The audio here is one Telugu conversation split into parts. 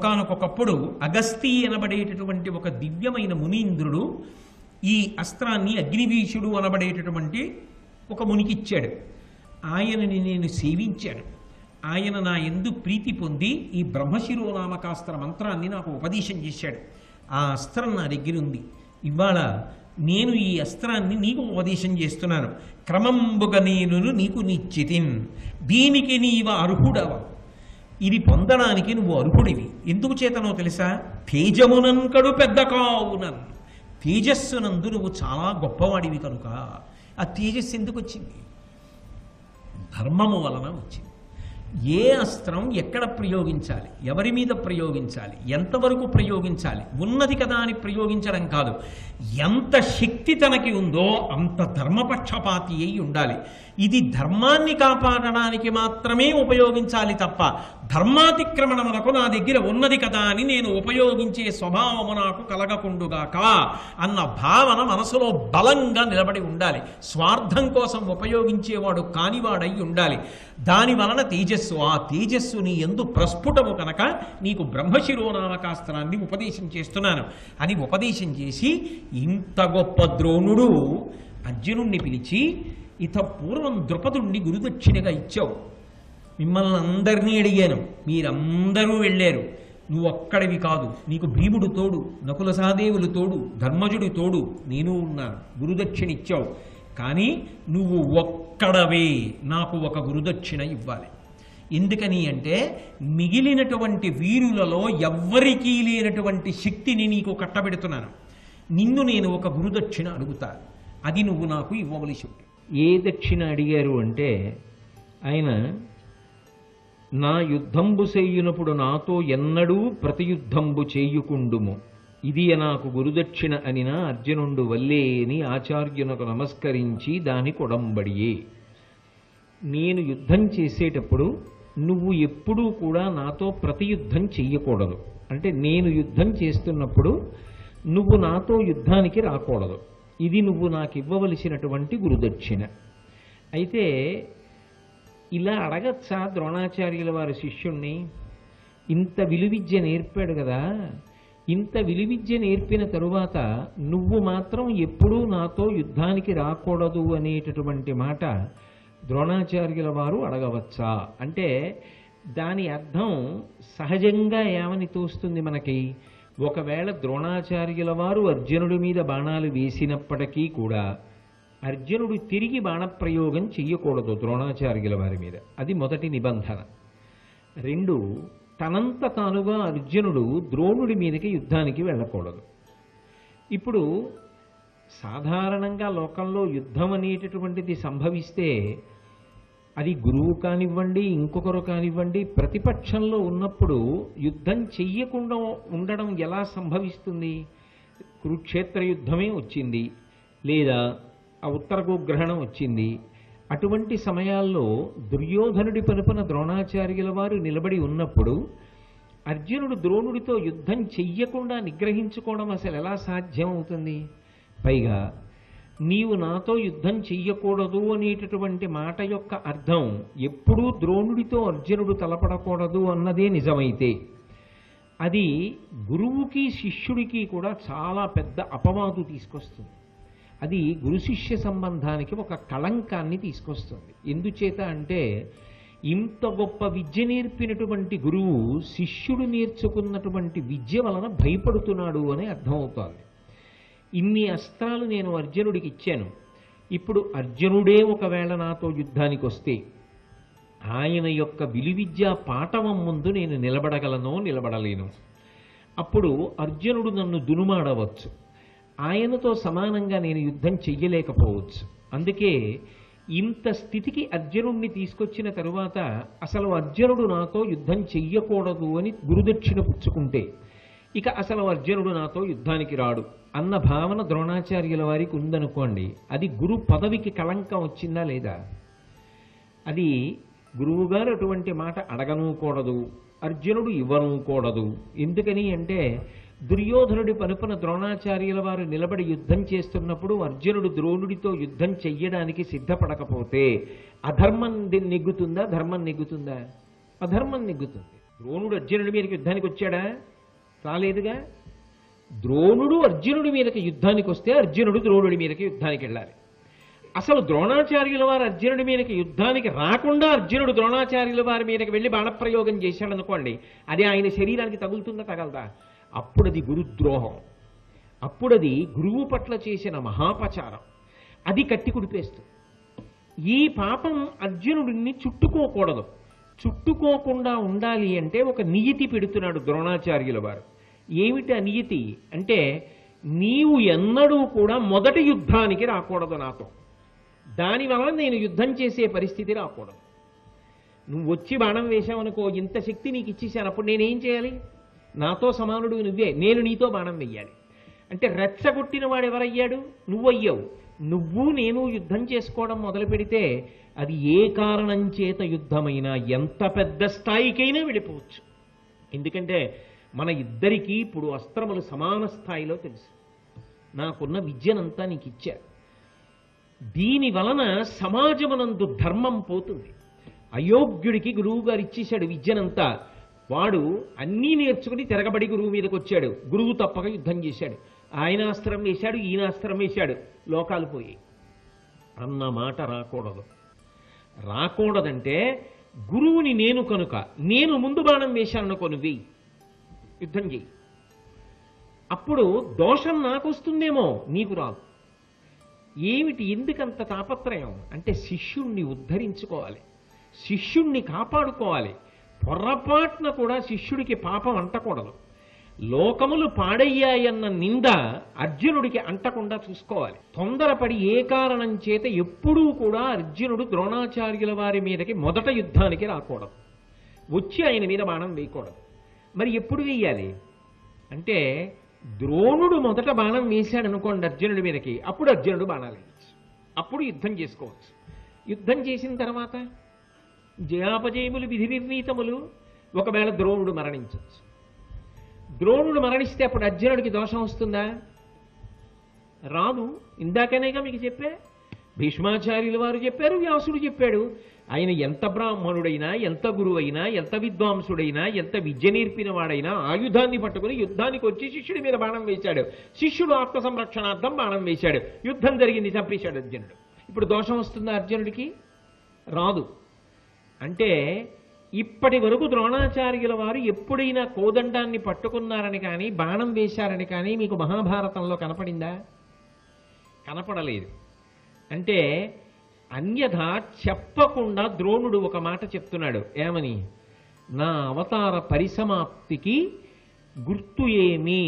ఒకానొకప్పుడు అగస్తి అనబడేటటువంటి ఒక దివ్యమైన మునీంద్రుడు ఈ అస్త్రాన్ని అగ్నివీషుడు అనబడేటటువంటి ఒక మునికి ఇచ్చాడు. ఆయనని నేను సేవించాను. ఆయన నా యందు ప్రీతి పొంది ఈ బ్రహ్మశిరోనామకాస్త్ర మంత్రాన్ని నాకు ఉపదేశం చేశాడు. ఆ అస్త్రం నా దగ్గర ఉంది. ఇవాళ నేను ఈ అస్త్రాన్ని నీకు ఉపదేశం చేస్తున్నాను. క్రమంబుగా నేను నీకు నిశ్చితిన్, దీనికి నీవు అర్హుడవ. ఇది పొందడానికి నువ్వు అర్హుడివి. ఎందుకు చేతనో తెలుసా? తేజమునంకడు పెద్ద కావునన్, తేజస్సునందు నువ్వు చాలా గొప్పవాడివి కనుక. ఆ తేజస్సు ఎందుకు వచ్చింది? ధర్మము వలన వచ్చింది. ఏ అస్త్రం ఎక్కడ ప్రయోగించాలి, ఎవరి మీద ప్రయోగించాలి, ఎంతవరకు ప్రయోగించాలి, ఉన్నది కదా అని ప్రయోగించడం కాదు. ఎంత శక్తి తనకి ఉందో అంత ధర్మపక్షపాతి అయి ఉండాలి. ఇది ధర్మాన్ని కాపాడడానికి మాత్రమే ఉపయోగించాలి తప్ప ధర్మాతిక్రమణమునకు నా దగ్గర ఉన్నది కదా అని నేను ఉపయోగించే స్వభావము నాకు కలగకుండుగాక అన్న భావన మనసులో బలంగా నిలబడి ఉండాలి. స్వార్థం కోసం ఉపయోగించేవాడు కానివాడై ఉండాలి. దాని వలన తేజస్సు, ఆ తేజస్సు నీ యందు ప్రస్ఫుటము కనుక నీకు బ్రహ్మశిరోనామకాస్త్రాన్ని ఉపదేశం చేస్తున్నాను అని ఉపదేశం చేసి, ఇంత గొప్ప ద్రోణుడు అర్జునుణ్ణి పిలిచి, ఇత పూర్వం ద్రుపదుణ్ణి గురుదక్షిణగా ఇచ్చావు. మిమ్మల్ని అందరినీ అడిగాను, మీరందరూ వెళ్ళారు. నువ్వు ఒక్కడివి కాదు, నీకు భీముడు తోడు, నకుల సహదేవులు తోడు, ధర్మజుడు తోడు, నేను ఉన్నాను. గురుదక్షిణ ఇచ్చావు. కానీ నువ్వు ఒక్కడవే నాకు ఒక గురుదక్షిణ ఇవ్వాలి. ఎందుకని అంటే మిగిలినటువంటి వీరులలో ఎవ్వరికీ లేనటువంటి శక్తిని నీకు కట్టబెడుతున్నాను. నిన్ను నేను ఒక గురుదక్షిణ అడుగుతా, అది నువ్వు నాకు ఇవ్వవలసి ఉంటుంది. ఏ దక్షిణ అడిగారు అంటే, ఆయన నా యుద్ధంబు చేయునప్పుడు నాతో ఎన్నడూ ప్రతియుద్ధంబు చేయుకుండుము, ఇది నాకు గురుదక్షిణ అనినా అర్జునుండు వల్లే అని ఆచార్యునకు నమస్కరించి దాని కొడంబడియే. నేను యుద్ధం చేసేటప్పుడు నువ్వు ఎప్పుడూ కూడా నాతో ప్రతియుద్ధం చెయ్యకూడదు. అంటే నేను యుద్ధం చేస్తున్నప్పుడు నువ్వు నాతో యుద్ధానికి రాకూడదు. ఇది నువ్వు నాకు ఇవ్వవలసినటువంటి గురుదక్షిణ. అయితే ఇలా అడగచ్చా ద్రోణాచార్యుల వారి శిష్యుణ్ణి? ఇంత విలువిద్య నేర్పాడు కదా, ఇంత విలువిద్య నేర్పిన తరువాత నువ్వు మాత్రం ఎప్పుడూ నాతో యుద్ధానికి రాకూడదు అనేటటువంటి మాట ద్రోణాచార్యుల వారు అడగవచ్చా అంటే, దాని అర్థం సహజంగా ఏమని తోస్తుంది మనకి? ఒకవేళ ద్రోణాచార్యుల వారు అర్జునుడి మీద బాణాలు వేసినప్పటికీ కూడా అర్జునుడు తిరిగి బాణప్రయోగం చెయ్యకూడదు ద్రోణాచార్యుల వారి మీద. అది మొదటి నిబంధన. రెండు, తనంత తానుగా అర్జునుడు ద్రోణుడి మీదకి యుద్ధానికి వెళ్ళకూడదు. ఇప్పుడు సాధారణంగా లోకంలో యుద్ధం అనేటటువంటిది సంభవిస్తే అది గురువు కానివ్వండి, ఇంకొకరు కానివ్వండి, ప్రతిపక్షంలో ఉన్నప్పుడు యుద్ధం చెయ్యకుండా ఉండడం ఎలా సంభవిస్తుంది? కురుక్షేత్ర యుద్ధమే వచ్చింది, లేదా ఆ ఉత్తర గోగ్రహణం వచ్చింది. అటువంటి సమయాల్లో దుర్యోధనుడి పలుపున ద్రోణాచార్యుల వారు నిలబడి ఉన్నప్పుడు అర్జునుడు ద్రోణుడితో యుద్ధం చెయ్యకుండా నిగ్రహించుకోవడం అసలు ఎలా సాధ్యం అవుతుంది? పైగా నీవు నాతో యుద్ధం చెయ్యకూడదు అనేటటువంటి మాట యొక్క అర్థం ఎప్పుడూ ద్రోణుడితో అర్జునుడు తలపడకూడదు అన్నదే నిజమైతే, అది గురువుకి శిష్యుడికి కూడా చాలా పెద్ద అపవాదు తీసుకొస్తుంది. అది గురు శిష్య సంబంధానికి ఒక కళంకాన్ని తీసుకొస్తుంది. ఎందుచేత అంటే, ఇంత గొప్ప విద్య నేర్పినటువంటి గురువు శిష్యుడు నేర్చుకున్నటువంటి విద్య వలన భయపడుతున్నాడు అని అర్థమవుతోంది. ఇన్ని అస్త్రాలు నేను అర్జునుడికి ఇచ్చాను. ఇప్పుడు అర్జునుడే ఒకవేళ నాతో యుద్ధానికి వస్తే ఆయన యొక్క విలువిద్యా పాఠవం ముందు నేను నిలబడగలనో నిలబడలేను. అప్పుడు అర్జునుడు నన్ను దునుమాడవచ్చు, ఆయనతో సమానంగా నేను యుద్ధం చెయ్యలేకపోవచ్చు. అందుకే ఇంత స్థితికి అర్జునుడిని తీసుకొచ్చిన తరువాత అసలు అర్జునుడు నాతో యుద్ధం చెయ్యకూడదు అని గురుదక్షిణ పుచ్చుకుంటే ఇక అసలు అర్జునుడు నాతో యుద్ధానికి రాడు అన్న భావన ద్రోణాచార్యుల వారికి ఉందనుకోండి, అది గురు పదవికి కళంకం వచ్చిందా లేదా? అది గురువుగారు అటువంటి మాట అడగనూకూడదు, అర్జునుడు ఇవ్వనూకూడదు. ఎందుకని అంటే, దుర్యోధనుడి పలుపున ద్రోణాచార్యుల వారు నిలబడి యుద్ధం చేస్తున్నప్పుడు అర్జునుడు ద్రోణుడితో యుద్ధం చెయ్యడానికి సిద్ధపడకపోతే అధర్మం నెగ్గుతుందా, ధర్మం నెగ్గుతుందా? అధర్మం నెగ్గుతుంది. ద్రోణుడు అర్జునుడి మీదకి యుద్ధానికి వచ్చాడా? రాలేదుగా. ద్రోణుడు అర్జునుడి మీదకి యుద్ధానికి వస్తే అర్జునుడు ద్రోణుడి మీదకి యుద్ధానికి వెళ్ళాలి. అసలు ద్రోణాచార్యుల వారు అర్జునుడి మీదకి యుద్ధానికి రాకుండా అర్జునుడు ద్రోణాచార్యుల వారి మీదకి వెళ్ళి బాణప్రయోగం చేశాడు అనుకోండి, అది ఆయన శరీరానికి తగులుతుందా తగలదా? అప్పుడది గురుద్రోహం, అప్పుడది గురువు పట్ల చేసిన మహాపచారం, అది కట్టి కుడిపేస్తుంది. ఈ పాపం అర్జునుడిని చుట్టుకోకూడదు. చుట్టుకోకుండా ఉండాలి అంటే ఒక నియతి పెడుతున్నాడు ద్రోణాచార్యుల వారు. ఏమిటి ఆ నియతి అంటే, నీవు ఎన్నడూ కూడా మొదటి యుద్ధానికి రాకూడదు నాతో, దానివల్ల నేను యుద్ధం చేసే పరిస్థితి రాకూడదు. నువ్వు వచ్చి బాణం వేశావనుకో, ఇంత శక్తి నీకు ఇచ్చేసాను, అప్పుడు నేనేం చేయాలి? నాతో సమానుడు నువ్వే, నేను నీతో బాణం వెయ్యాలి. అంటే రెచ్చగొట్టిన వాడు ఎవరయ్యాడు? నువ్వయ్యావు. నువ్వు నేను యుద్ధం చేసుకోవడం మొదలు పెడితే అది ఏ కారణం చేత యుద్ధమైనా ఎంత పెద్ద స్థాయికైనా వెళ్ళిపోవచ్చు. ఎందుకంటే మన ఇద్దరికీ ఇప్పుడు అస్త్రములు సమాన స్థాయిలో తెలుసు. నాకున్న విద్యనంతా నీకు ఇచ్చా. దీని వలన సమాజమునందు ధర్మం పోతుంది. అయోగ్యుడికి గురువు గారు ఇచ్చేశాడు విద్యనంతా, వాడు అన్నీ నేర్చుకుని తిరగబడి గురువు మీదకి వచ్చాడు. గురువు తప్పక యుద్ధం చేశాడు. ఆయన అస్త్రం వేశాడు, ఈయన అస్త్రం వేశాడు, లోకాలు పోయాయి అన్న మాట రాకూడదు. రాకూడదంటే గురువుని నేను కనుక నేను ముందు బాణం వేశాననుకో, నువ్వు యుద్ధం చెయ్యి. అప్పుడు దోషం నాకు వస్తుందేమో, నీకు రాదు. ఏమిటి ఎందుకంత తాపత్రయం అంటే, శిష్యుణ్ణి ఉద్ధరించుకోవాలి, శిష్యుణ్ణి కాపాడుకోవాలి. పొర్రపాటున కూడా శిష్యుడికి పాపం అంటకూడదు. లోకములు పాడయ్యాయన్న నింద అర్జునుడికి అంటకుండా చూసుకోవాలి. తొందరపడి ఏ కారణం చేత ఎప్పుడూ కూడా అర్జునుడు ద్రోణాచార్యుల వారి మీదకి మొదట యుద్ధానికి రాకూడదు, వచ్చి ఆయన మీద బాణం వేయకూడదు. మరి ఎప్పుడు వేయాలి అంటే, ద్రోణుడు మొదట బాణం వేశాడు అనుకోండి అర్జునుడి మీదకి, అప్పుడు అర్జునుడు బాణాలు వేయచ్చు, అప్పుడు యుద్ధం చేసుకోవచ్చు. యుద్ధం చేసిన తర్వాత జయాపజయములు విధి నిర్ణీతములు, ఒకవేళ ద్రోణుడు మరణించవచ్చు. ద్రోణుడు మరణిస్తే అప్పుడు అర్జునుడికి దోషం వస్తుందా? రాదు. ఇందాకనేగా మీకు చెప్పే, భీష్మాచార్యుల వారు చెప్పారు, వ్యాసుడు చెప్పాడు. ఆయన ఎంత బ్రాహ్మణుడైనా, ఎంత గురువైనా, ఎంత విద్వాంసుడైనా, ఎంత విద్య నేర్పిన వాడైనా ఆయుధాన్ని పట్టుకుని యుద్ధానికి వచ్చి శిష్యుడి మీద బాణం వేశాడు. శిష్యుడు ఆత్మ సంరక్షణార్థం బాణం వేశాడు, యుద్ధం జరిగింది, చంపేశాడు అర్జునుడు. ఇప్పుడు దోషం వస్తుందా అర్జునుడికి? రాదు. అంటే ఇప్పటి వరకు ద్రోణాచార్యుల వారు ఎప్పుడైనా కోదండాన్ని పట్టుకున్నారని కానీ బాణం వేశారని కానీ మీకు మహాభారతంలో కనపడిందా? కనపడలేదు. అంటే అన్యథా చెప్పకుండా ద్రోణుడు ఒక మాట చెప్తున్నాడు. ఏమని? నా అవతార పరిసమాప్తికి గుర్తు ఏమి,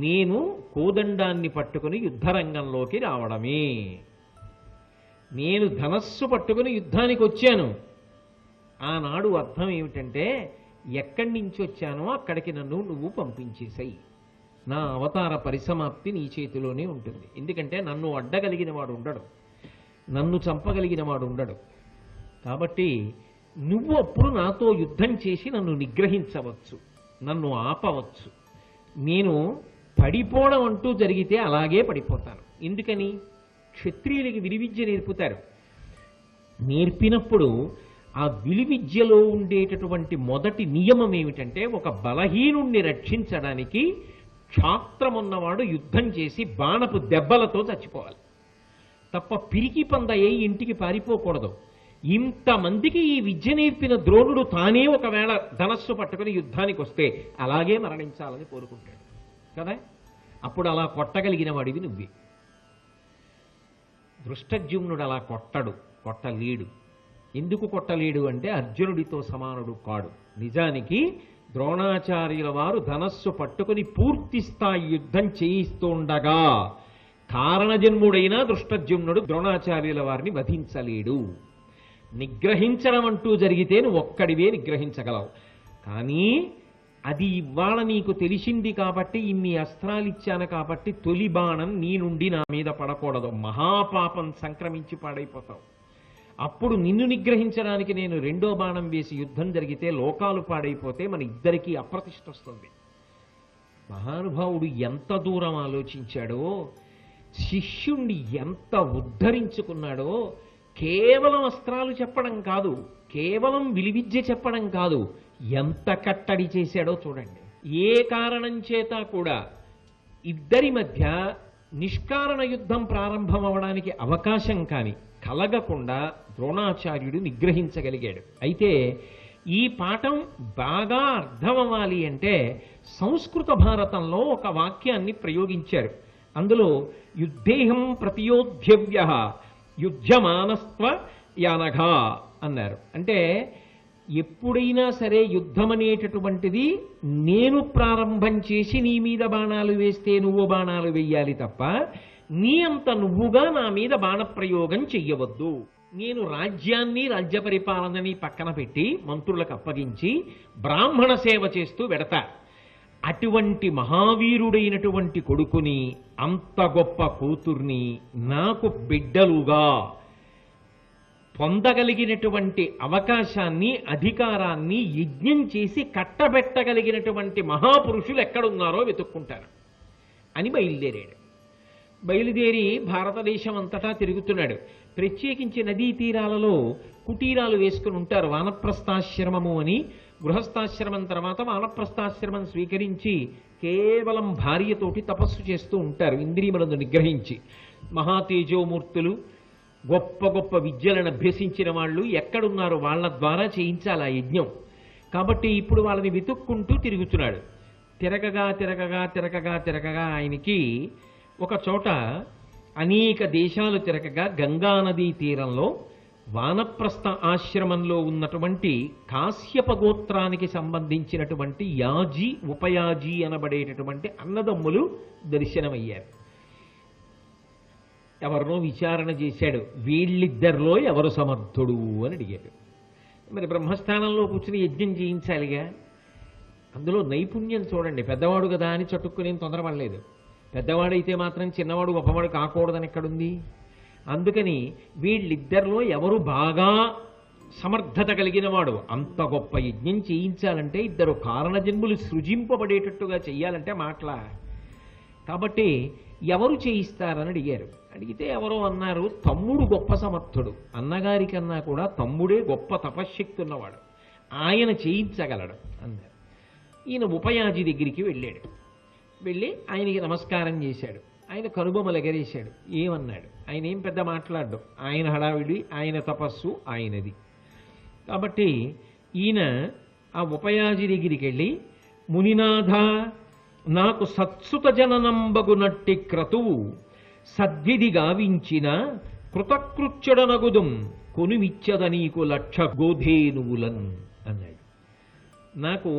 నేను కోదండాన్ని పట్టుకుని యుద్ధరంగంలోకి రావడమే. నేను ధనస్సు పట్టుకుని యుద్ధానికి వచ్చాను. ఆనాడు అర్థం ఏమిటంటే, ఎక్కడి నుంచి వచ్చానో అక్కడికి నన్ను నువ్వు పంపించేసాయి. నా అవతార పరిసమాప్తి నీ చేతిలోనే ఉంటుంది. ఎందుకంటే నన్ను అడ్డగలిగిన వాడు ఉండడు, నన్ను చంపగలిగిన వాడు ఉండడు. కాబట్టి నువ్వు అప్పుడు నాతో యుద్ధం చేసి నన్ను నిగ్రహించవచ్చు, నన్ను ఆపవచ్చు. నేను పడిపోవడం అంటూ జరిగితే అలాగే పడిపోతాను. ఎందుకని? క్షత్రియులకి విలువిద్య నేర్పుతారు. నేర్పినప్పుడు ఆ విలువిద్యలో ఉండేటటువంటి మొదటి నియమం ఏమిటంటే, ఒక బలహీనుణ్ణి రక్షించడానికి క్షాత్రమున్నవాడు యుద్ధం చేసి బాణపు దెబ్బలతో చచ్చిపోవాలి తప్ప పిరికి పందయ్యి ఇంటికి పారిపోకూడదు. ఇంతమందికి ఈ విద్య నేర్పిన ద్రోణుడు తానే ఒకవేళ ధనస్సు పట్టుకుని యుద్ధానికి వస్తే అలాగే మరణించాలని కోరుకుంటాడు కదా. అప్పుడు అలా కొట్టగలిగిన వాడివి నువ్వే. దృష్టజ్యుమ్నుడు అలా కొట్టలేడు. ఎందుకు కొట్టలేడు అంటే అర్జునుడితో సమానుడు కాడు. నిజానికి ద్రోణాచార్యుల వారు ధనస్సు పట్టుకుని పూర్తి స్థాయి యుద్ధం చేయిస్తూ ఉండగా కారణజన్ముడైన దృష్టజ్యుమ్నుడు ద్రోణాచార్యుల వారిని వధించలేడు. నిగ్రహించడం అంటూ జరిగితే నువ్వు ఒక్కడివే నిగ్రహించగలవు. కానీ అది ఇవాళ నీకు తెలిసింది కాబట్టి, ఇన్ని అస్త్రాలు ఇచ్చాను కాబట్టి తొలి బాణం నీ నుండి నా మీద పడకూడదు. మహాపాపం సంక్రమించి పాడైపోతావు. అప్పుడు నిన్ను నిగ్రహించడానికి నేను రెండో బాణం వేసి యుద్ధం జరిగితే లోకాలు పాడైపోతే మన ఇద్దరికీ అప్రతిష్ట వస్తుంది. మహానుభావుడు ఎంత దూరం ఆలోచించాడో, శిష్యుణ్ణి ఎంత ఉద్ధరించుకున్నాడో. కేవలం అస్త్రాలు చెప్పడం కాదు, కేవలం విలువిద్య చెప్పడం కాదు, ఎంత కట్టడి చేశాడో చూడండి. ఏ కారణం చేత కూడా ఇద్దరి మధ్య నిష్కారణ యుద్ధం ప్రారంభం అవడానికి అవకాశం కాని కలగకుండా ద్రోణాచార్యుడు నిగ్రహించగలిగాడు. అయితే ఈ పాఠం బాగా అర్థమవ్వాలి అంటే సంస్కృత భారతంలో ఒక వాక్యాన్ని ప్రయోగించారు. అందులో యుద్ధేహం ప్రతియోధ్యవ్య యుద్ధమానస్త్వ యానఘా అన్నారు. అంటే ఎప్పుడైనా సరే యుద్ధం అనేటటువంటిది నేను ప్రారంభం చేసి నీ మీద బాణాలు వేస్తే నువ్వు బాణాలు వెయ్యాలి తప్ప నీ అంత నువ్వుగా నా మీద బాణప్రయోగం చెయ్యవద్దు. నేను రాజ్యాన్ని రాజ్య పరిపాలనని పక్కన పెట్టి మంత్రులకు అప్పగించి బ్రాహ్మణ సేవ చేస్తూ వెడతా. అటువంటి మహావీరుడైనటువంటి కొడుకుని, అంత గొప్ప కూతుర్ని నాకు బిడ్డలుగా పొందగలిగినటువంటి అవకాశాన్ని, అధికారాన్ని యజ్ఞం చేసి కట్టబెట్టగలిగినటువంటి మహాపురుషులు ఎక్కడున్నారో వెతుక్కుంటారు అని బయలుదేరాడు. బయలుదేరి భారతదేశం అంతటా తిరుగుతున్నాడు. ప్రత్యేకించి నదీ తీరాలలో కుటీరాలు వేసుకుని ఉంటారు. వానప్రస్థాశ్రమము అని, గృహస్థాశ్రమం తర్వాత వానప్రస్థాశ్రమం స్వీకరించి కేవలం భార్యతోటి తపస్సు చేస్తూ ఉంటారు, ఇంద్రియములను నిగ్రహించి. మహాతేజోమూర్తులు, గొప్ప గొప్ప విద్యలను అభ్యసించిన వాళ్ళు ఎక్కడున్నారు, వాళ్ళ ద్వారా చేయించాలి ఆ యజ్ఞం. కాబట్టి ఇప్పుడు వాళ్ళని వెతుక్కుంటూ తిరుగుతున్నాడు. తిరగగా తిరగగా తిరగగా తిరగగా ఆయనకి ఒక చోట అనేక దేశాలు తిరగగా గంగానదీ తీరంలో వానప్రస్థ ఆశ్రమంలో ఉన్నటువంటి కాశ్యప గోత్రానికి సంబంధించినటువంటి యాజీ, ఉపయాజీ అనబడేటటువంటి అన్నదమ్ములు దర్శనమయ్యారు. ఎవరినో విచారణ చేశాడు. వీళ్ళిద్దరిలో ఎవరు సమర్థుడు అని అడిగాడు. మరి బ్రహ్మస్థానంలో కూర్చుని యజ్ఞం చేయించాలిగా, అందులో నైపుణ్యం చూడండి. పెద్దవాడు కదా అని చట్టుకునేం తొందరపడలేదు. పెద్దవాడైతే మాత్రం చిన్నవాడు గొప్పవాడు కాకూడదని ఎక్కడుంది? అందుకని వీళ్ళిద్దరిలో ఎవరు బాగా సమర్థత కలిగిన వాడు, అంత గొప్ప యజ్ఞం చేయించాలంటే ఇద్దరు కారణజన్ములు సృజింపబడేటట్టుగా చెయ్యాలంటే మాటలా. కాబట్టి ఎవరు చేయిస్తారని అడిగారు. అడిగితే ఎవరో అన్నారు, తమ్ముడు గొప్ప సమర్థుడు, అన్నగారి కన్నా కూడా తమ్ముడే గొప్ప తపశ్శక్తి ఉన్నవాడు, ఆయన చేయించగలడు అన్నారు. ఈయన ఉపయాజి దగ్గరికి వెళ్ళాడు. వెళ్ళి ఆయనకి నమస్కారం చేశాడు. ఆయన కనుబొమ్మలు ఎగరేశాడు. ఏమన్నాడు? ఆయన ఏం పెద్ద మాట్లాడు, ఆయన హడావిడి, ఆయన తపస్సు ఆయనది. కాబట్టి ఈయన ఆ ఉపయాజి దగ్గరికి వెళ్ళి, మునినాథ, నాకు సత్సుత జననంబగునట్టి క్రతువు సద్విధి గావించిన కృతకృత్యుడనగుదుం కొనుమిచ్చద నీకు 1,00,000 గోధేనువులన్ అన్నాడు. నాకు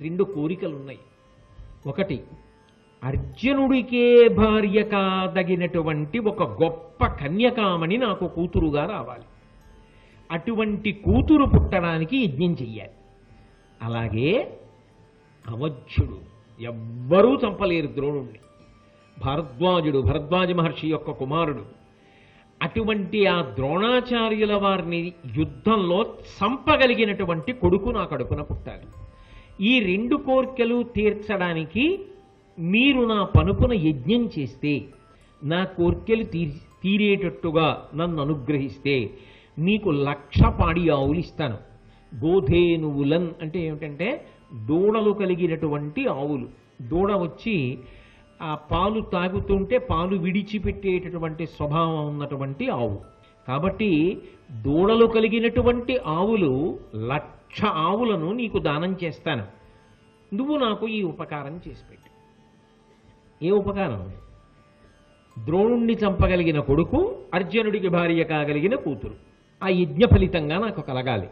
2 కోరికలున్నాయి. ఒకటి, అర్జునుడికే భార్య కాదగినటువంటి ఒక గొప్ప కన్యకామణి నాకు కూతురుగా రావాలి. అటువంటి కూతురు పుట్టడానికి యజ్ఞం చెయ్యాలి. అలాగే అవధ్యుడు, ఎవ్వరూ చంపలేరు ద్రోణుణ్ణి. భరద్వాజ మహర్షి యొక్క కుమారుడు. అటువంటి ఆ ద్రోణాచార్యుల వారిని యుద్ధంలో చంపగలిగినటువంటి కొడుకు నా కడుపున పుట్టాలి. ఈ 2 కోర్కెలు తీర్చడానికి మీరు నా పనుపున యజ్ఞం చేస్తే, నా కోర్కెలు తీరేటట్టుగా నన్ను అనుగ్రహిస్తే మీకు 1,00,000 పాడి ఆవులు ఇస్తాను. గోధేనువులన్ అంటే ఏమిటంటే దూడలు కలిగినటువంటి ఆవులు. దూడ వచ్చి ఆ పాలు తాగుతుంటే పాలు విడిచిపెట్టేటటువంటి స్వభావం ఉన్నటువంటి ఆవు. కాబట్టి దూడలు కలిగినటువంటి ఆవులు 1,00,000 ఆవులను నీకు దానం చేస్తాను. నువ్వు నాకు ఈ ఉపకారం చేసి పెట్టు. ఏ ఉపకారం? ద్రోణుణ్ణి చంపగలిగిన కొడుకు, అర్జునుడికి భార్య కాగలిగిన కూతురు, ఆ యజ్ఞ ఫలితంగా నాకు కలగాలి.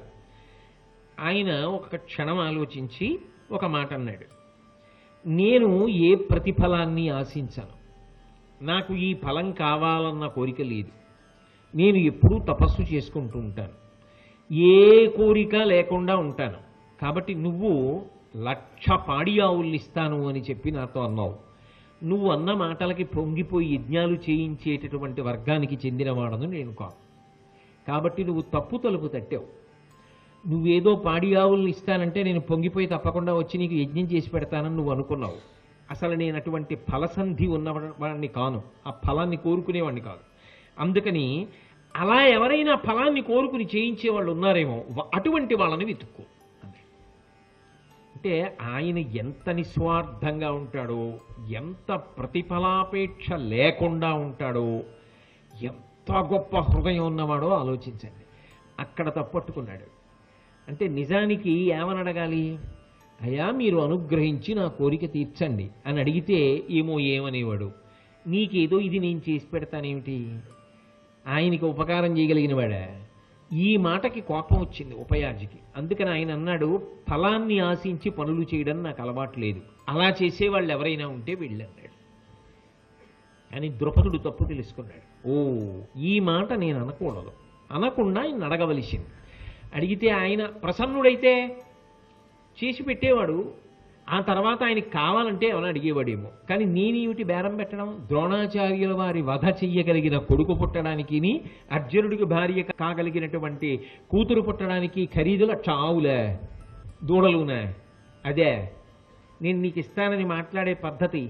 ఆయన ఒక క్షణం ఆలోచించి ఒక మాట అన్నాడు. నేను ఏ ప్రతిఫలాన్ని ఆశించను. నాకు ఈ ఫలం కావాలన్న కోరిక లేదు. నేను ఎప్పుడూ తపస్సు చేసుకుంటూ ఉంటాను. ఏ కోరిక లేకుండా ఉంటాను. కాబట్టి నువ్వు 1,00,000 పాడి ఆవుల్ని ఇస్తాను అని చెప్పి నాతో అన్నావు. నువ్వు అన్న మాటలకి పొంగిపోయి యజ్ఞాలు చేయించేటటువంటి వర్గానికి చెందినవాడను నేను కాదు. కాబట్టి నువ్వు తప్పు తలుపు తట్టావు. నువ్వేదో పాడి ఆవుల్ని ఇస్తానంటే నేను పొంగిపోయి తప్పకుండా వచ్చి నీకు యజ్ఞం చేసి పెడతానని నువ్వు అనుకున్నావు. అసలు నేను అటువంటి ఫలసంధి ఉన్నవాడిని కాను. ఆ ఫలాన్ని కోరుకునేవాడిని కాదు. అందుకని అలా ఎవరైనా ఫలాన్ని కోరుకుని చేయించే వాళ్ళు ఉన్నారేమో, అటువంటి వాళ్ళని వెతుక్కో. అంటే ఆయన ఎంత నిస్వార్థంగా ఉంటాడో, ఎంత ప్రతిఫలాపేక్ష లేకుండా ఉంటాడో, ఎంత గొప్ప హృదయం ఉన్నవాడో ఆలోచించండి. అక్కడ తప్పట్టుకున్నాడు. అంటే నిజానికి ఏమని అడగాలి? అయ్యా మీరు అనుగ్రహించి నా కోరిక తీర్చండి అని అడిగితే ఏమనేవాడు, నీకేదో ఇది నేను చేసి పెడతానేమిటి? ఆయనకి ఉపకారం చేయగలిగిన వాడా? ఈ మాటకి కోపం వచ్చింది ఉపయాజికి. అందుకని ఆయన అన్నాడు, ఫలాన్ని ఆశించి పనులు చేయడం నాకు అలవాటు లేదు, అలా చేసేవాళ్ళు ఎవరైనా ఉంటే వెళ్ళన్నాడు. అని ద్రుపదుడు తప్పు తెలుసుకున్నాడు. ఓ, ఈ మాట నేను అనకూడదు, అనకుండా ఆయన అడగవలసింది. అడిగితే ఆయన ప్రసన్నుడైతే చేసి పెట్టేవాడు. ఆ తర్వాత ఆయనకి కావాలంటే ఏమైనా అడిగేవాడేమో. కానీ నేనేమిటి బేరం పెట్టడం? ద్రోణాచార్యుల వారి వధ చెయ్యగలిగిన కొడుకు పుట్టడానికి, అర్జునుడికి భార్య కాగలిగినటువంటి కూతురు పుట్టడానికి ఖరీదుల చావులే దూడలునే. అదే నేను నీకు ఇస్తానని మాట్లాడే పద్ధతి.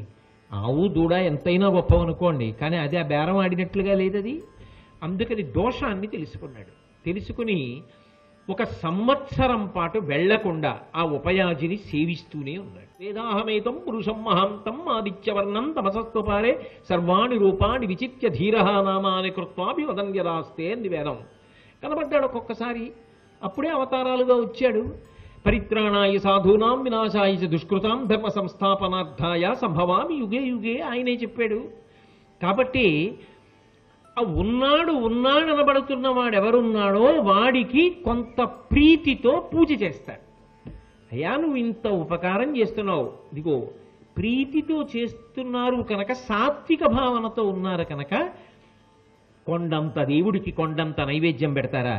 ఆవు దూడ ఎంతైనా గొప్పవనుకోండి, కానీ అదే ఆ బేరం ఆడినట్లుగా లేదది. అందుకని దోషాన్ని తెలుసుకున్నాడు. తెలుసుకుని 1 సంవత్సరం పాటు వెళ్లకుండా ఆ ఉపయాజిని సేవిస్తూనే ఉన్నాడు. వేదాహమేతం పురుషం మహాంతం ఆదిత్యవర్ణం తమసస్వపారే సర్వాణి రూపాన్ని విచిత్య ధీరః నామాని కృత్వాపి వదన్యదాస్తే అని వేదం. కనబడ్డాడు ఒక్కొక్కసారి. అప్పుడే అవతారాలుగా వచ్చాడు. పరిత్రాణాయ సాధూనాం వినాశాయ చ దుష్కృతాం ధర్మ సంస్థాపనార్థాయ సంభవామి యుగే యుగే ఆయనే చెప్పాడు. కాబట్టి ఉన్నాడనబడుతున్న వాడెవరున్నాడో వాడికి కొంత ప్రీతితో పూజ చేస్తాడు. అయ్యా నువ్వు ఇంత ఉపకారం చేస్తున్నావు, ఇదిగో ప్రీతితో చేస్తున్నారు కనుక, సాత్విక భావనతో ఉన్నారు కనుక, కొండంత దేవుడికి కొండంత నైవేద్యం పెడతారా?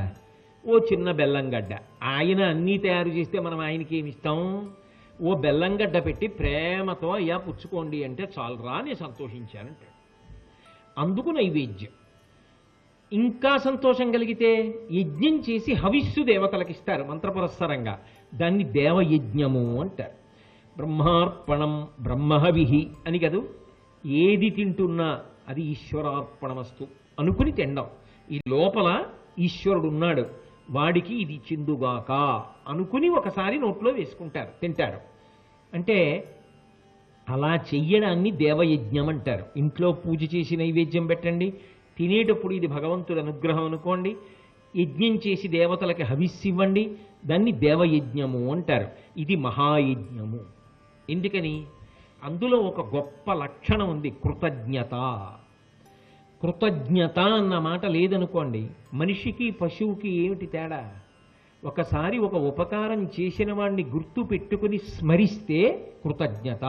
ఓ చిన్న బెల్లంగడ్డ. ఆయన అన్నీ తయారు చేస్తే మనం ఆయనకి ఏమి ఇస్తాం? ఓ బెల్లంగడ్డ పెట్టి ప్రేమతో అయ్యా పుచ్చుకోండి అంటే చాలరా నేను సంతోషించానంటాడు. అందుకు నైవేద్యం. ఇంకా సంతోషం కలిగితే యజ్ఞం చేసి హవిస్సు దేవతలకు ఇస్తారు మంత్రపురస్సరంగా. దాన్ని దేవయజ్ఞము అంటారు. బ్రహ్మార్పణం బ్రహ్మహవిహి అని కదూ. ఏది తింటున్నా అది ఈశ్వరార్పణమస్తు అనుకుని తినడం. ఈ లోపల ఈశ్వరుడు ఉన్నాడు, వాడికి ఇది చిందుగాక అనుకుని ఒకసారి నోట్లో వేసుకుంటారు, తింటారు. అంటే అలా చెయ్యడాన్ని దేవయజ్ఞం అంటారు. ఇంట్లో పూజ చేసి నైవేద్యం పెట్టండి, తినేటప్పుడు ఇది భగవంతుడి అనుగ్రహం అనుకోండి, యజ్ఞం చేసి దేవతలకి హవిస్సివ్వండి, దాన్ని దేవయజ్ఞము అంటారు. ఇది మహాయజ్ఞము. ఎందుకని? అందులో ఒక గొప్ప లక్షణం ఉంది, కృతజ్ఞత. కృతజ్ఞత అన్న మాట లేదనుకోండి, మనిషికి పశువుకి ఏమిటి తేడా? ఒకసారి ఒక ఉపకారం చేసిన వాడిని గుర్తు పెట్టుకుని స్మరిస్తే కృతజ్ఞత.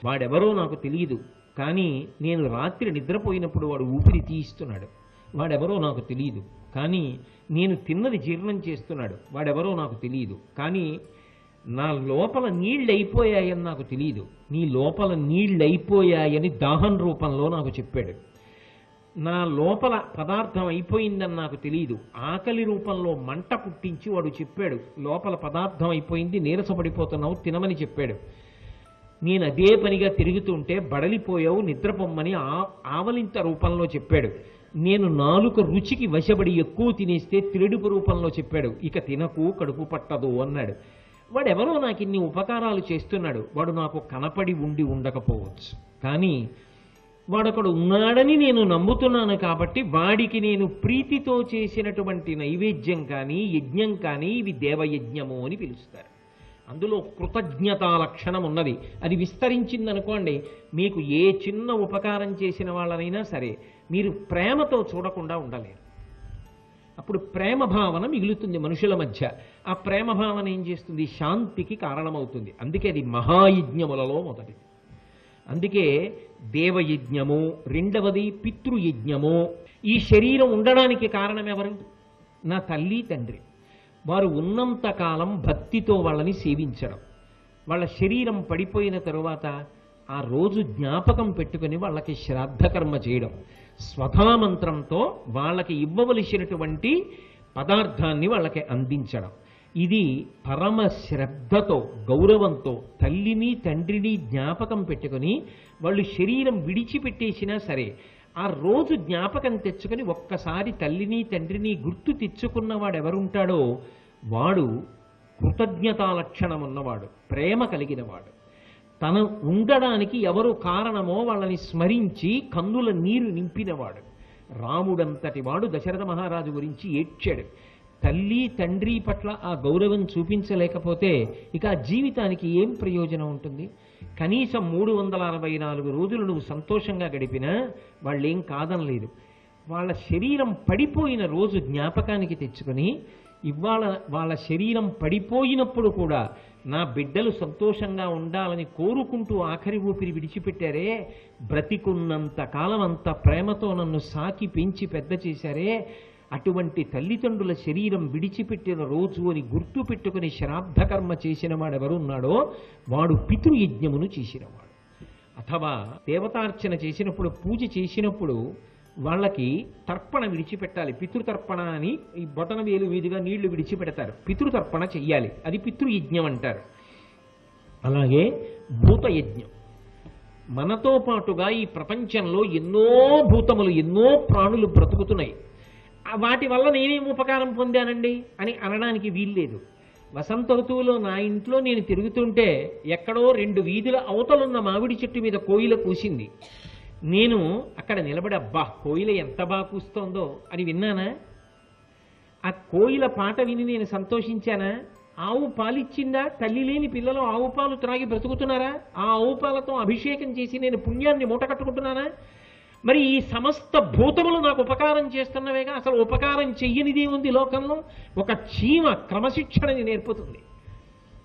వాడెవరో నాకు తెలియదు, కానీ నేను రాత్రి నిద్రపోయినప్పుడు వాడు ఊపిరి తీయిస్తున్నాడు, వాడెవరో నాకు తెలియదు. కానీ నేను తిన్నది జీర్ణం చేస్తున్నాడు, వాడెవరో నాకు తెలియదు. కానీ నా లోపల నీళ్ళు అయిపోయాయని నాకు తెలియదు, నీ లోపల నీళ్ళు అయిపోయాయని దాహం రూపంలో నాకు చెప్పాడు. నా లోపల పదార్థం అయిపోయిందని నాకు తెలియదు, ఆకలి రూపంలో మంట పుట్టించి వాడు చెప్పాడు, లోపల పదార్థం అయిపోయింది, నీరసపడిపోతున్నావు, తినమని చెప్పాడు. నేను అదే పనిగా తిరుగుతుంటే బడలిపోయావు, నిద్రపొమ్మని ఆవలింత రూపంలో చెప్పాడు. నేను నాలుక రుచికి వశపడి ఎక్కువ తినేస్తే తిరుడుపు రూపంలో చెప్పాడు, ఇక తినకు కడుపు పట్టదు అన్నాడు. వాడెవరో నాకు ఇన్ని ఉపకారాలు చేస్తున్నాడు, వాడు నాకు కనపడి ఉండి ఉండకపోవచ్చు, కానీ వాడొకడు ఉన్నాడని నేను నమ్ముతున్నాను. కాబట్టి వాడికి నేను ప్రీతితో చేసినటువంటి నైవేద్యం కానీ యజ్ఞం కానీ ఇవి దేవయజ్ఞము అని పిలుస్తారు. అందులో కృతజ్ఞతా లక్షణం ఉన్నది. అది విస్తరించిందనుకోండి, మీకు ఏ చిన్న ఉపకారం చేసిన వాళ్ళనైనా సరే మీరు ప్రేమతో చూడకుండా ఉండలేరు. అప్పుడు ప్రేమ భావన మిగులుతుంది మనుషుల మధ్య. ఆ ప్రేమ భావన ఏం చేస్తుంది? శాంతికి కారణమవుతుంది. అందుకే అది మహాయజ్ఞములలో మొదటిది. అందుకే దేవయజ్ఞము, రెండవది పితృయజ్ఞము. ఈ శరీరం ఉండడానికి కారణం ఎవరు? నా తల్లి తండ్రి. వారు ఉన్నంత కాలం భక్తితో వాళ్ళని సేవించడం, వాళ్ళ శరీరం పడిపోయిన తరువాత ఆ రోజు జ్ఞాపకం పెట్టుకుని వాళ్ళకి శ్రాద్ధకర్మ చేయడం, స్వధామంత్రంతో వాళ్ళకి ఇవ్వవలసినటువంటి పదార్థాన్ని వాళ్ళకి అందించడం. ఇది పరమ శ్రద్ధతో గౌరవంతో తల్లిని తండ్రిని జ్ఞాపకం పెట్టుకుని వాళ్ళు శరీరం విడిచిపెట్టేసినా సరే ఆ రోజు జ్ఞాపకం తెచ్చుకొని ఒక్కసారి తల్లిని తండ్రిని గుర్తు తెచ్చుకున్నవాడు ఎవరుంటాడో వాడు కృతజ్ఞతా లక్షణం ఉన్నవాడు, ప్రేమ కలిగినవాడు, తను ఉండడానికి ఎవరు కారణమో వాళ్ళని స్మరించి కన్నుల నీరు నింపినవాడు. రాముడంతటి వాడు దశరథ మహారాజు గురించి ఏడ్చాడు. తల్లి తండ్రి పట్ల ఆ గౌరవం చూపించలేకపోతే ఇక ఆ జీవితానికి ఏం ప్రయోజనం ఉంటుంది? కనీసం 364 రోజులు నువ్వు సంతోషంగా గడిపినా వాళ్ళేం కాదనలేదు. వాళ్ళ శరీరం పడిపోయిన రోజు జ్ఞాపకానికి తెచ్చుకొని ఇవాళ వాళ్ళ శరీరం పడిపోయినప్పుడు కూడా నా బిడ్డలు సంతోషంగా ఉండాలని కోరుకుంటూ ఆఖరి ఊపిరి విడిచిపెట్టారే, బ్రతికున్నంత కాలం అంత ప్రేమతో నన్ను సాకి పెంచి పెద్ద చేశారే, అటువంటి తల్లిదండ్రుల శరీరం విడిచిపెట్టిన రోజు అని గుర్తు పెట్టుకుని శ్రాద్ధకర్మ చేసిన వాడెవరున్నాడో వాడు పితృయజ్ఞమును చేసినవాడు. అథవా దేవతార్చన చేసినప్పుడు, పూజ చేసినప్పుడు వాళ్ళకి తర్పణ విడిచిపెట్టాలి. పితృతర్పణ అని ఈ బొటన వేలు వీధిగా నీళ్లు విడిచిపెడతారు. పితృతర్పణ చెయ్యాలి, అది పితృయజ్ఞం అంటారు. అలాగే భూతయజ్ఞం. మనతో పాటుగా ఈ ప్రపంచంలో ఎన్నో భూతములు, ఎన్నో ప్రాణులు బ్రతుకుతున్నాయి. వాటి వల్ల నేనేం ఉపకారం పొందానండి అని అనడానికి వీల్లేదు. వసంత ఋతువులో నా ఇంట్లో నేను తిరుగుతుంటే ఎక్కడో 2 వీధుల అవతలున్న మామిడి చెట్టు మీద కోయిల కూసింది. నేను అక్కడ నిలబడి అబ్బా కోయిల ఎంత బాగా కూస్తోందో అని విన్నానా? ఆ కోయిల పాట విని నేను సంతోషించానా? ఆవు పాలిచ్చిందా? తల్లి లేని పిల్లలు ఆవు పాలు త్రాగి బ్రతుకుతున్నారా? ఆ ఆవు పాలతో అభిషేకం చేసి నేను పుణ్యాన్ని మూట కట్టుకుంటున్నానా? మరి ఈ సమస్త భూతములు నాకు ఉపకారం చేస్తున్నవేగా. అసలు ఉపకారం చెయ్యనిదే ఉంది లోకంలో? ఒక చీమ క్రమశిక్షణని నేర్పుతుంది.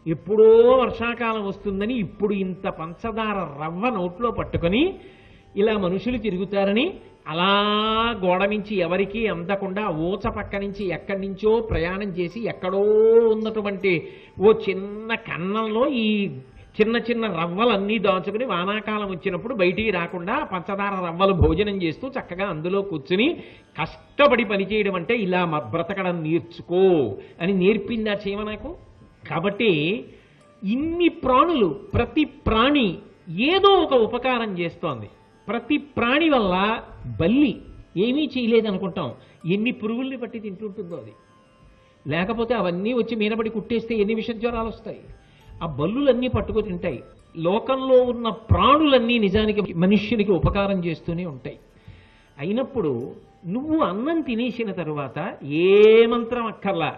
ఎప్పుడో వర్షాకాలం వస్తుందని ఇప్పుడు ఇంత పంచదార రవ్వ నోట్లో పట్టుకొని ఇలా మనుషులు తిరుగుతారని అలా గోడ నుంచి ఎవరికీ అందకుండా ఊచ పక్క నుంచి ఎక్కడి నుంచో ప్రయాణం చేసి ఎక్కడో ఉన్నటువంటి ఓ చిన్న కన్నంలో ఈ చిన్న చిన్న రవ్వలన్నీ దాచుకుని వానాకాలం వచ్చినప్పుడు బయటికి రాకుండా పంచదార రవ్వలు భోజనం చేస్తూ చక్కగా అందులో కూర్చుని కష్టపడి పనిచేయడం అంటే ఇలా బ్రతకడం నేర్చుకో అని నేర్పిందా చీమ నాకు. కాబట్టి ఇన్ని ప్రాణులు, ప్రతి ప్రాణి ఏదో ఒక ఉపకారం చేస్తోంది. ప్రతి ప్రాణి వల్ల బల్లి ఏమీ చేయలేదనుకుంటాం, ఎన్ని పురుగుల్ని పట్టి తింటుంటుందో అది. లేకపోతే అవన్నీ వచ్చి మీనబడి కుట్టేస్తే ఎన్ని విషజ్వరాలు వస్తాయి. ఆ బల్లులన్నీ పట్టుకు తింటాయి. లోకంలో ఉన్న ప్రాణులన్నీ నిజానికి మనుష్యునికి ఉపకారం చేస్తూనే ఉంటాయి. అయినప్పుడు నువ్వు అన్నం తినేసిన తరువాత ఏ మంత్రం అక్కర్లా,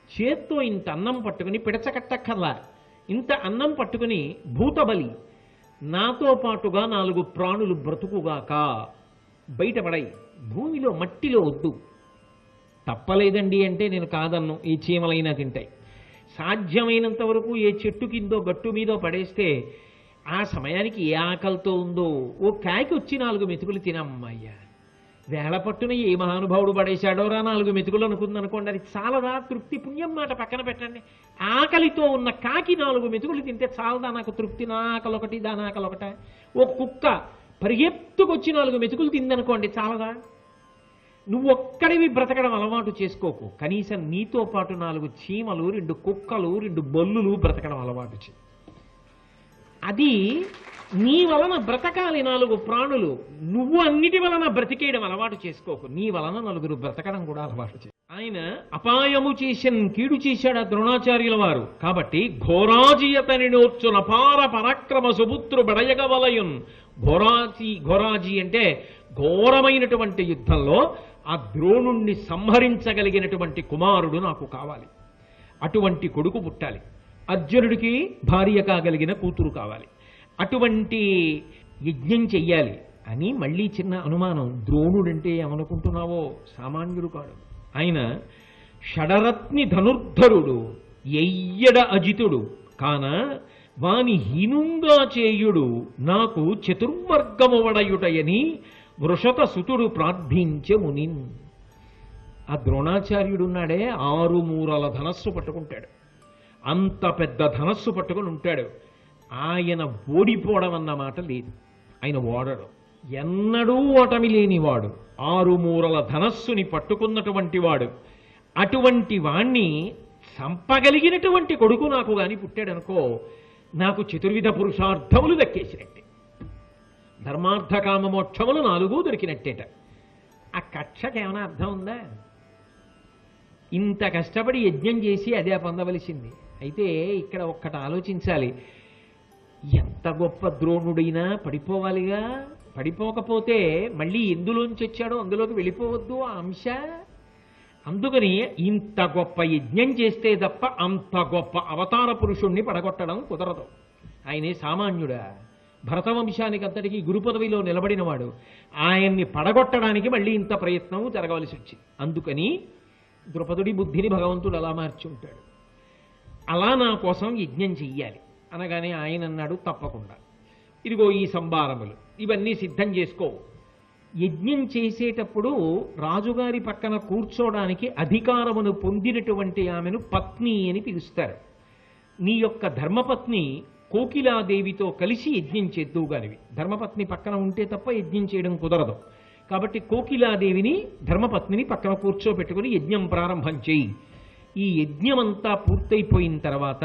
చేత్తో ఇంత అన్నం పట్టుకుని పిడచకట్టక్కర్లా, ఇంత అన్నం పట్టుకుని భూతబలి నాతో పాటుగా 4 ప్రాణులు బ్రతుకుగాక, బయటపడాయి, భూమిలో మట్టిలో వద్దు. తప్పలేదండి అంటే నేను కాదన్ను, ఈ చీమలైనా తింటాయి. సాధ్యమైనంత వరకు ఏ చెట్టు కిందో గట్టు మీదో పడేస్తే ఆ సమయానికి ఏ ఆకలితో ఉందో ఓ కాకి వచ్చి 4 మెతుకులు తినమ్మయ్యా, వేళ పట్టున ఏ మహానుభావుడు పడేశాడోరా 4 మెతుకులు అనుకుందనుకోండి, అది చాలదా? తృప్తి పుణ్యం మాట పక్కన పెట్టండి. ఆకలితో ఉన్న కాకి 4 మెతుకులు తింటే చాలదా నాకు తృప్తి? నా ఆకలి ఒకటి, దాని ఆకలి ఒకట. ఓ కుక్క పరిగెత్తుకొచ్చి 4 మెతుకులు తిందనుకోండి, చాలదా? నువ్వు ఒక్కడివి బ్రతకడం అలవాటు చేసుకోకు. కనీసం నీతో పాటు 4 చీమలు, 2 కుక్కలు, 2 బల్లులు బ్రతకడం అలవాటు చేయి. అది నీ వలన బ్రతకాలి 4 ప్రాణులు. నువ్వు అన్నిటి వలన బ్రతికేయడం అలవాటు చేసుకోకు. నీ వలన 4 బ్రతకడం కూడా అలవాటు చేయి. ఆయన అపాయము చేసిన కీడు చేశాడు ఆ ద్రోణాచార్యుల వారు. కాబట్టి ఘోరాజియతని నోర్చున పార పరాక్రమ సుపుత్రు బడయగవలయున్. ఘోరాజీ అంటే ఘోరమైనటువంటి యుద్ధంలో ఆ ద్రోణుణ్ణి సంహరించగలిగినటువంటి కుమారుడు నాకు కావాలి. అటువంటి కొడుకు పుట్టాలి. అర్జునుడికి భార్య కాగలిగిన కూతురు కావాలి. అటువంటి యజ్ఞం చెయ్యాలి అని మళ్ళీ చిన్న అనుమానం. ద్రోణుడంటే ఏమనుకుంటున్నావో సామాన్యుడు కాడు. ఆయన షడరత్ని ధనుర్ధరుడు, ఎయ్యడ అజితుడు కాన వాని హీనుంగా చేయుడు నాకు చతుర్వర్గము వడయుటయని వృషత సుతుడు ప్రార్థించే మునిన్. ఆ ద్రోణాచార్యుడున్నాడే 6 మూరల ధనస్సు పట్టుకుంటాడు. అంత పెద్ద ధనస్సు పట్టుకుని ఉంటాడు. ఆయన ఓడిపోవడం అన్నమాట లేదు. ఆయన ఓడడు, ఎన్నడూ ఓటమి లేనివాడు, 6 మూరల ధనస్సుని పట్టుకున్నటువంటి వాడు. అటువంటి వాణ్ణి చంపగలిగినటువంటి కొడుకు నాకు గాని పుట్టాడనుకో, నాకు చతుర్విధ పురుషార్థములు దక్కేసినట్టే, ధర్మార్థ కామ మోక్షములు 4 దొరికినట్టేట. ఆ కక్షకేమైనా అర్థం ఉందా? ఇంత కష్టపడి యజ్ఞం చేసి అదే పొందవలసింది. అయితే ఇక్కడ ఒక్కటి ఆలోచించాలి, ఎంత గొప్ప ద్రోణుడైనా పడిపోవాలిగా. పడిపోకపోతే మళ్ళీ ఎందులోంచి వచ్చాడో అందులోకి వెళ్ళిపోవద్దు ఆ అంశ. అందుకని ఇంత గొప్ప యజ్ఞం చేస్తే తప్ప అంత గొప్ప అవతార పురుషుణ్ణి పడగొట్టడం కుదరదు. ఆయనే సామాన్యుడా, భరతవంశానికి అంతటికీ గురు పదవిలో నిలబడినవాడు. ఆయన్ని పడగొట్టడానికి మళ్ళీ ఇంత ప్రయత్నం జరగవలసి వచ్చింది. అందుకని ద్రుపదుడి బుద్ధిని భగవంతుడు అలా మార్చి ఉంటాడు. అలా నా కోసం యజ్ఞం చెయ్యాలి అనగానే ఆయన అన్నాడు, తప్పకుండా ఇదిగో ఈ సంభారములు ఇవన్నీ సిద్ధం చేసుకో. యజ్ఞం చేసేటప్పుడు రాజుగారి పక్కన కూర్చోడానికి అధికారమును పొందినటువంటి ఆమెను పత్ని అని పిలుస్తారు. నీ యొక్క ధర్మపత్ని కోకిలాదేవితో కలిసి యజ్ఞం చేద్దువుగానివి. ధర్మపత్ని పక్కన ఉంటే తప్ప యజ్ఞం చేయడం కుదరదు. కాబట్టి కోకిలాదేవిని ధర్మపత్నిని పక్కన కూర్చోబెట్టుకుని యజ్ఞం ప్రారంభం చేయి. ఈ యజ్ఞమంతా పూర్తయిపోయిన తర్వాత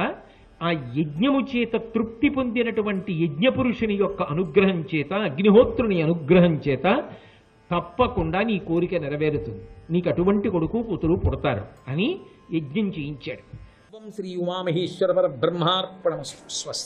ఆ యజ్ఞము చేత తృప్తి పొందినటువంటి యజ్ఞపురుషుని యొక్క అనుగ్రహం చేత, అగ్నిహోత్రుని అనుగ్రహం చేత తప్పకుండా నీ కోరిక నెరవేరుతుంది, నీకు అటువంటి కొడుకు కూతురు పుడతారు అని యజ్ఞం చేయించాడు. శ్రీ ఉమామహేశ్వర పరబ్రహ్మార్పణమస్తు. స్వస్తి.